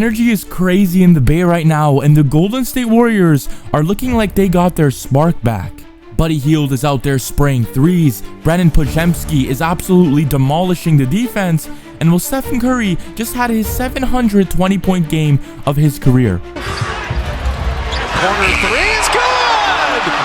Energy is crazy in the Bay right now, and the Golden State Warriors are looking like they got their spark back. Buddy Hield is out there spraying threes, Podziemski is absolutely demolishing the defense, and while Stephen Curry just had his 720-point game of his career. Corner three is good!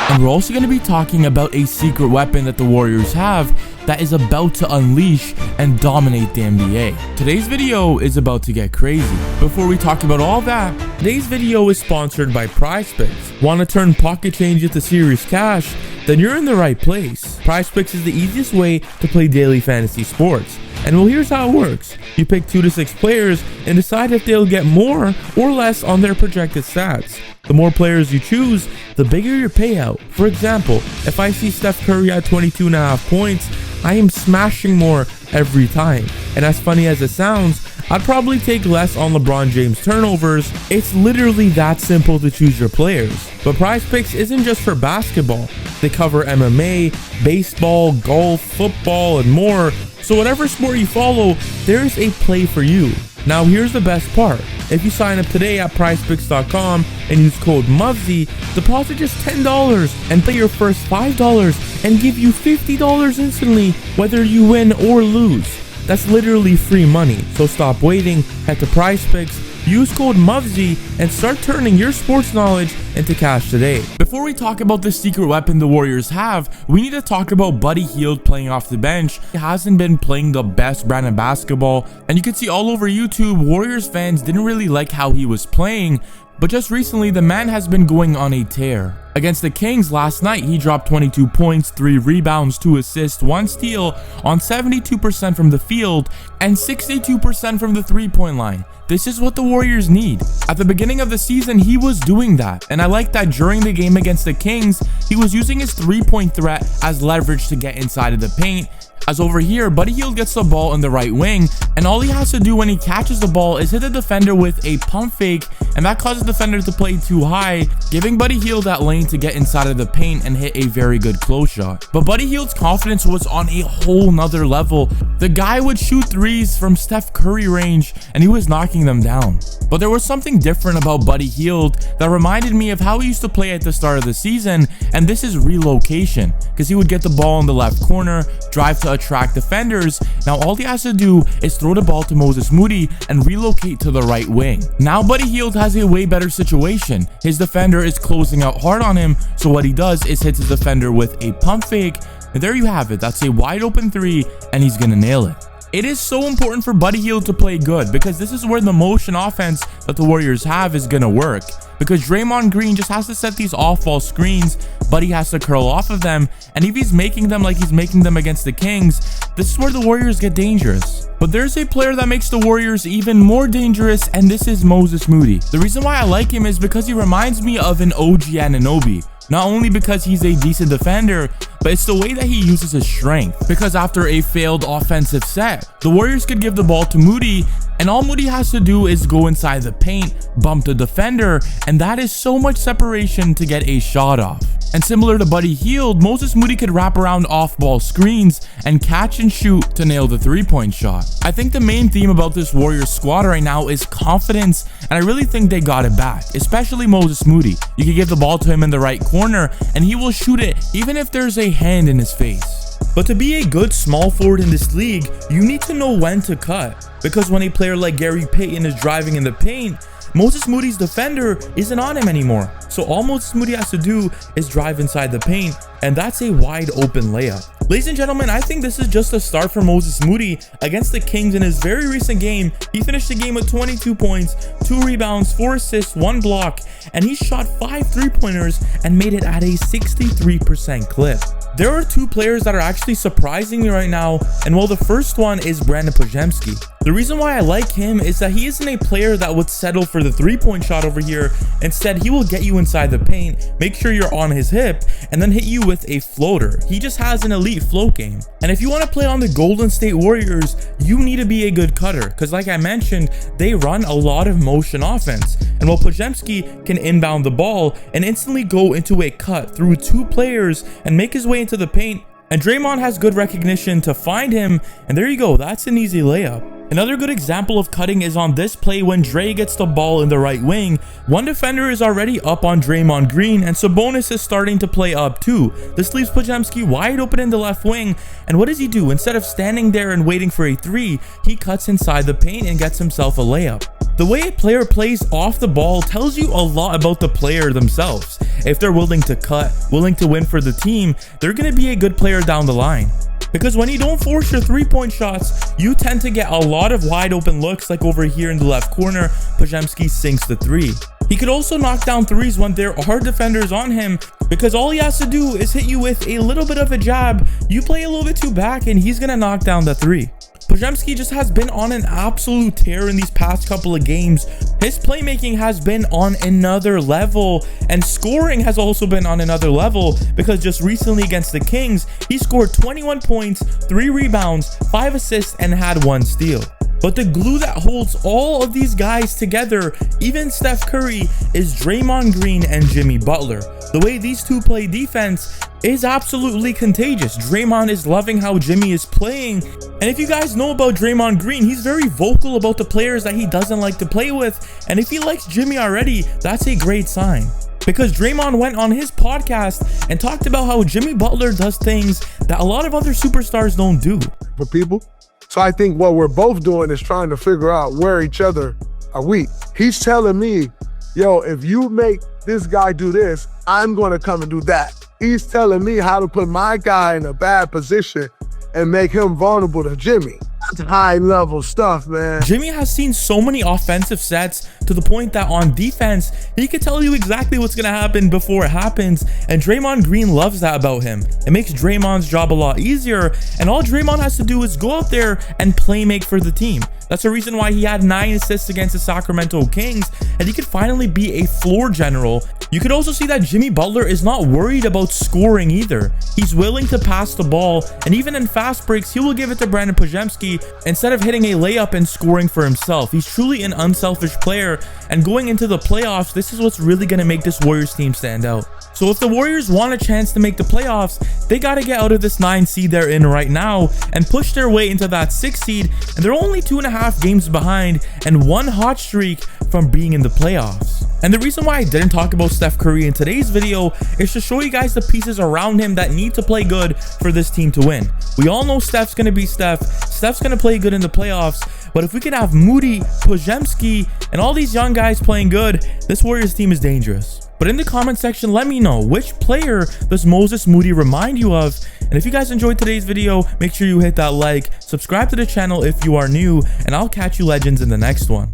And we're also going to be talking about a secret weapon that the Warriors have that is about to unleash and dominate the NBA. Today's video is about to get crazy. Before we talk about all that, today's video is sponsored by PrizePicks. Want to turn pocket change into serious cash? Then you're in the right place. PrizePicks is the easiest way to play daily fantasy sports. And well, here's how it works. You pick 2 to 6 players and decide if they'll get more or less on their projected stats. The more players you choose, the bigger your payout. For example, if I see Steph Curry at 22.5 points, I am smashing more every time. And as funny as it sounds, I'd probably take less on LeBron James turnovers. It's literally that simple to choose your players. But PrizePicks isn't just for basketball. They cover MMA, baseball, golf, football, and more. So whatever sport you follow, there's a play for you. Now here's the best part. If you sign up today at PrizePicks.com and use code MUVSY, deposit just $10 and pay your first $5 and give you $50 instantly whether you win or lose. That's literally free money. So stop waiting, head to PrizePicks, use code MUVSY, and start turning your sports knowledge into cash today. Before we talk about the secret weapon the Warriors have, we need to talk about Buddy Hield playing off the bench. He hasn't been playing the best brand of basketball, and you can see all over YouTube, Warriors fans didn't really like how he was playing, but just recently the man has been going on a tear. Against the Kings last night, he dropped 22 points, 3 rebounds, 2 assists, 1 steal on 72% from the field and 62% from the three-point line. This is what the Warriors need. At the beginning of the season, he was doing that, and I like that during the game against the Kings, he was using his three-point threat as leverage to get inside of the paint. As over here, Buddy Hield gets the ball in the right wing, and all he has to do when he catches the ball is hit the defender with a pump fake, and that causes the defender to play too high, giving Buddy Hield that lane to get inside of the paint and hit a very good close shot. But Buddy Hield's confidence was on a whole nother level. The guy would shoot threes from Steph Curry range, and he was knocking them down. But there was something different about Buddy Hield that reminded me of how he used to play at the start of the season, and this is relocation, because he would get the ball in the left corner, drive to attract defenders. Now all he has to do is throw the ball to Moody and relocate to the right wing. Now Buddy Hield has a way better situation. His defender is closing out hard on him, so what he does is hits his defender with a pump fake, and there you have it. That's a wide open 3, and he's gonna nail it. It is so important for Buddy Hield to play good, because this is where the motion offense that the Warriors have is gonna work. Because Draymond Green just has to set these off-ball screens, Buddy has to curl off of them, and if he's making them like he's making them against the Kings, this is where the Warriors get dangerous. But there's a player that makes the Warriors even more dangerous, and this is Moody. The reason why I like him is because he reminds me of an OG Anunoby. Not only because he's a decent defender, but it's the way that he uses his strength. Because after a failed offensive set, the Warriors could give the ball to Moody, and all Moody has to do is go inside the paint, bump the defender, and that is so much separation to get a shot off. And similar to Buddy Hield, Moody could wrap around off-ball screens and catch and shoot to nail the three-point shot. I think the main theme about this Warriors squad right now is confidence, and I really think they got it back, especially Moody. You can give the ball to him in the right corner, and he will shoot it even if there's a hand in his face. But to be a good small forward in this league, you need to know when to cut, because when a player like Gary Payton is driving in the paint, Moody's defender isn't on him anymore. So all Moody has to do is drive inside the paint, and that's a wide open layup. Ladies and gentlemen, I think this is just a start for Moody against the Kings in his very recent game. He finished the game with 22 points, 2 rebounds, 4 assists, 1 block, and he shot 5 three-pointers and made it at a 63% clip. There are 2 players that are actually surprising me right now, and well, the first one is Podziemski. The reason why I like him is that he isn't a player that would settle for the three-point shot over here. Instead, he will get you inside the paint, make sure you're on his hip, and then hit you with a floater. He just has an elite float game. And if you want to play on the Golden State Warriors, you need to be a good cutter, because like I mentioned, they run a lot of motion offense. And while Podziemski can inbound the ball and instantly go into a cut through 2 players and make his way into the paint, And Draymond has good recognition to find him, and there you go, that's an easy layup. Another good example of cutting is on this play when Dre gets the ball in the right wing. One defender is already up on Draymond Green, and Sabonis is starting to play up too. This leaves Podziemski wide open in the left wing, and what does he do? Instead of standing there and waiting for a three, he cuts inside the paint and gets himself a layup. The way a player plays off the ball tells you a lot about the player themselves. If they're willing to cut, willing to win for the team, they're going to be a good player down the line. Because when you don't force your three-point shots, you tend to get a lot of wide open looks, like over here in the left corner, Podziemski sinks the three. He could also knock down threes when there are defenders on him, because all he has to do is hit you with a little bit of a jab, you play a little bit too back, and he's gonna knock down the three. Podziemski just has been on an absolute tear in these past couple of games. His playmaking has been on another level, and scoring has also been on another level, because just recently against the Kings, he scored 21 points, 3 rebounds, 5 assists, and had 1 steal. But the glue that holds all of these guys together, even Steph Curry, is Draymond Green and Jimmy Butler. The way these two play defense is absolutely contagious. Draymond is loving how Jimmy is playing. And if you guys know about Draymond Green, he's very vocal about the players that he doesn't like to play with. And if he likes Jimmy already, that's a great sign. Because Draymond went on his podcast and talked about how Jimmy Butler does things that a lot of other superstars don't do. For people. So I think what we're both doing is trying to figure out where each other are weak. He's telling me, yo, if you make this guy do this, I'm going to come and do that. He's telling me how to put my guy in a bad position and make him vulnerable to Jimmy. That's high level stuff, man. Jimmy has seen so many offensive sets to the point that on defense, he can tell you exactly what's going to happen before it happens. And Draymond Green loves that about him. It makes Draymond's job a lot easier. And all Draymond has to do is go out there and play make for the team. That's the reason why he had 9 assists against the Sacramento Kings, and he could finally be a floor general. You could also see that Jimmy Butler is not worried about scoring either. He's willing to pass the ball, and even in fast breaks, he will give it to Brandon Podziemski instead of hitting a layup and scoring for himself. He's truly an unselfish player, and going into the playoffs, this is what's really going to make this Warriors team stand out. So if the Warriors want a chance to make the playoffs, they got to get out of this 9 seed they're in right now and push their way into that 6 seed, and they're only 2.5 games behind and 1 hot streak from being in the playoffs. And the reason why I didn't talk about Steph Curry in today's video is to show you guys the pieces around him that need to play good for this team to win. We all know Steph's going to be Steph. Steph's going to play good in the playoffs. But if we can have Moody, Podziemski, and all these young guys playing good, this Warriors team is dangerous. But in the comment section, let me know, which player does Moses Moody remind you of? And if you guys enjoyed today's video, make sure you hit that like, subscribe to the channel if you are new, and I'll catch you legends in the next one.